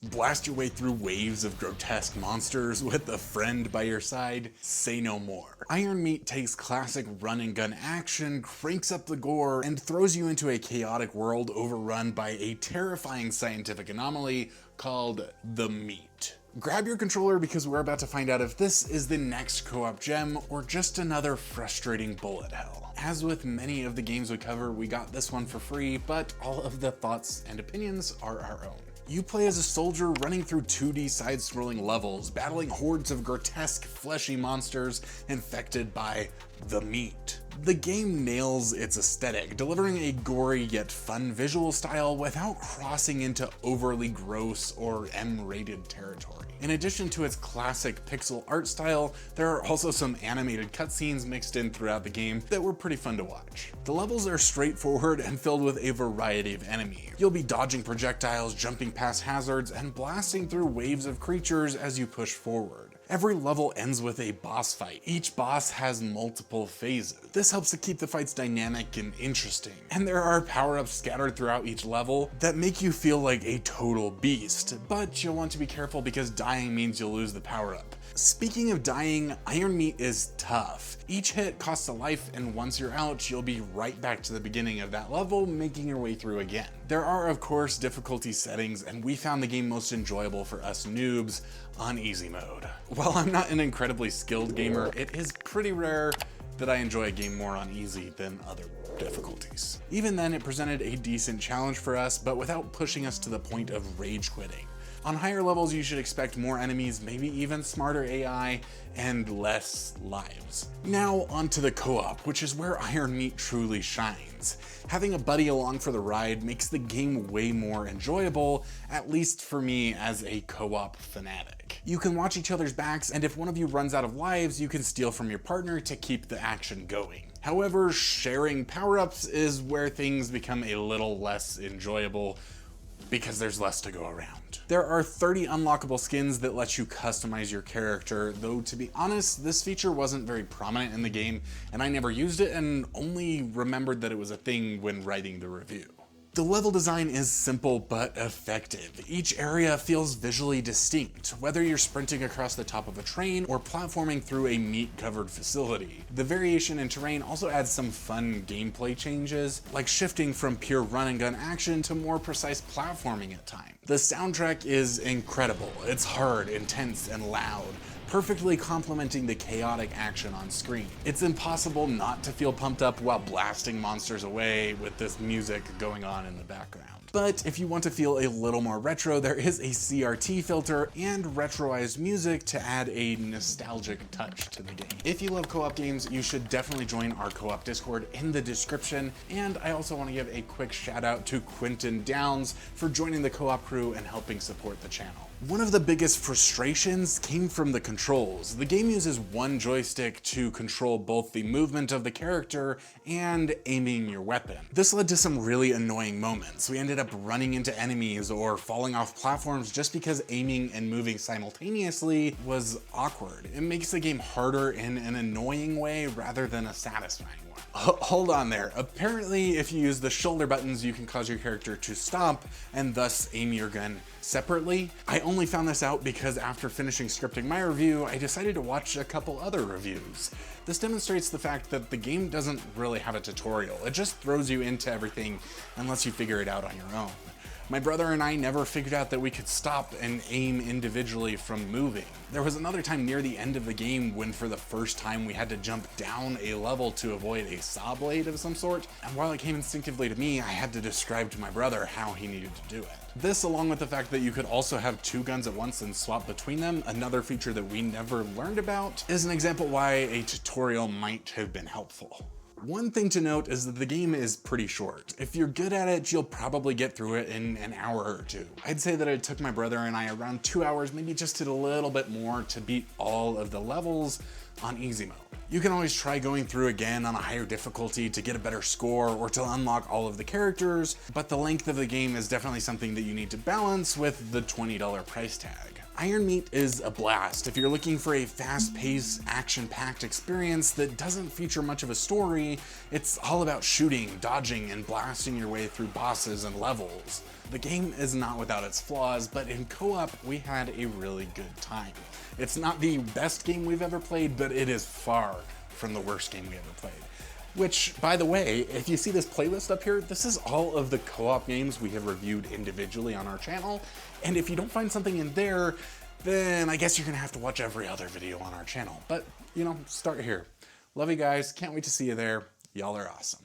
Blast your way through waves of grotesque monsters with a friend by your side? Say no more. Iron Meat takes classic run and gun action, cranks up the gore, and throws you into a chaotic world overrun by a terrifying scientific anomaly called the Meat. Grab your controller because we're about to find out if this is the next co-op gem or just another frustrating bullet hell. As with many of the games we cover, we got this one for free, but all of the thoughts and opinions are our own. You play as a soldier running through 2D side-scrolling levels, battling hordes of grotesque, fleshy monsters infected by the Meat. The game nails its aesthetic, delivering a gory yet fun visual style without crossing into overly gross or M-rated territory. In addition to its classic pixel art style, there are also some animated cutscenes mixed in throughout the game that were pretty fun to watch. The levels are straightforward and filled with a variety of enemies. You'll be dodging projectiles, jumping past hazards, and blasting through waves of creatures as you push forward. Every level ends with a boss fight. Each boss has multiple phases. This helps to keep the fights dynamic and interesting. And there are power-ups scattered throughout each level that make you feel like a total beast, but you'll want to be careful because dying means you'll lose the power-up. Speaking of dying, Iron Meat is tough. Each hit costs a life, and once you're out, you'll be right back to the beginning of that level, making your way through again. There are, of course, difficulty settings, and we found the game most enjoyable for us noobs on easy mode. While I'm not an incredibly skilled gamer, it is pretty rare that I enjoy a game more on easy than other difficulties. Even then, it presented a decent challenge for us, but without pushing us to the point of rage quitting. On higher levels, you should expect more enemies, maybe even smarter AI, and less lives. Now onto the co-op, which is where Iron Meat truly shines. Having a buddy along for the ride makes the game way more enjoyable, at least for me as a co-op fanatic. You can watch each other's backs, and if one of you runs out of lives, you can steal from your partner to keep the action going. However, sharing power-ups is where things become a little less enjoyable, because there's less to go around. There are 30 unlockable skins that let you customize your character, though to be honest, this feature wasn't very prominent in the game, and I never used it and only remembered that it was a thing when writing the review. The level design is simple but effective. Each area feels visually distinct, whether you're sprinting across the top of a train or platforming through a meat-covered facility. The variation in terrain also adds some fun gameplay changes, like shifting from pure run-and-gun action to more precise platforming at times. The soundtrack is incredible. It's hard, intense, and loud, perfectly complementing the chaotic action on screen. It's impossible not to feel pumped up while blasting monsters away with this music going on in the background. But if you want to feel a little more retro, there is a CRT filter and retroized music to add a nostalgic touch to the game. If you love co-op games, you should definitely join our co-op Discord in the description. And I also want to give a quick shout out to Quentin Downs for joining the co-op crew and helping support the channel. One of the biggest frustrations came from the controls. The game uses one joystick to control both the movement of the character and aiming your weapon. This led to some really annoying moments. We ended up running into enemies or falling off platforms just because aiming and moving simultaneously was awkward. It makes the game harder in an annoying way rather than a satisfying one. Hold on there. Apparently, if you use the shoulder buttons, you can cause your character to stop and thus aim your gun separately. I only found this out because after finishing scripting my review, I decided to watch a couple other reviews. This demonstrates the fact that the game doesn't really have a tutorial. It just throws you into everything and lets you figure it out on your own. My brother and I never figured out that we could stop and aim individually from moving. There was another time near the end of the game when for the first time we had to jump down a level to avoid a saw blade of some sort, and while it came instinctively to me, I had to describe to my brother how he needed to do it. This, along with the fact that you could also have two guns at once and swap between them, another feature that we never learned about, is an example why a tutorial might have been helpful. One thing to note is that the game is pretty short. If you're good at it, you'll probably get through it in an hour or two. I'd say that it took my brother and I around 2 hours, maybe just a little bit more, to beat all of the levels on easy mode. You can always try going through again on a higher difficulty to get a better score or to unlock all of the characters, but the length of the game is definitely something that you need to balance with the $20 price tag. Iron Meat is a blast if you're looking for a fast-paced, action-packed experience that doesn't feature much of a story. It's all about shooting, dodging, and blasting your way through bosses and levels. The game is not without its flaws, but in co-op, we had a really good time. It's not the best game we've ever played, but it is far from the worst game we ever played. Which, by the way, if you see this playlist up here, this is all of the co-op games we have reviewed individually on our channel, and if you don't find something in there, then I guess you're gonna have to watch every other video on our channel. But, you know, start here. Love you guys, can't wait to see you there. Y'all are awesome.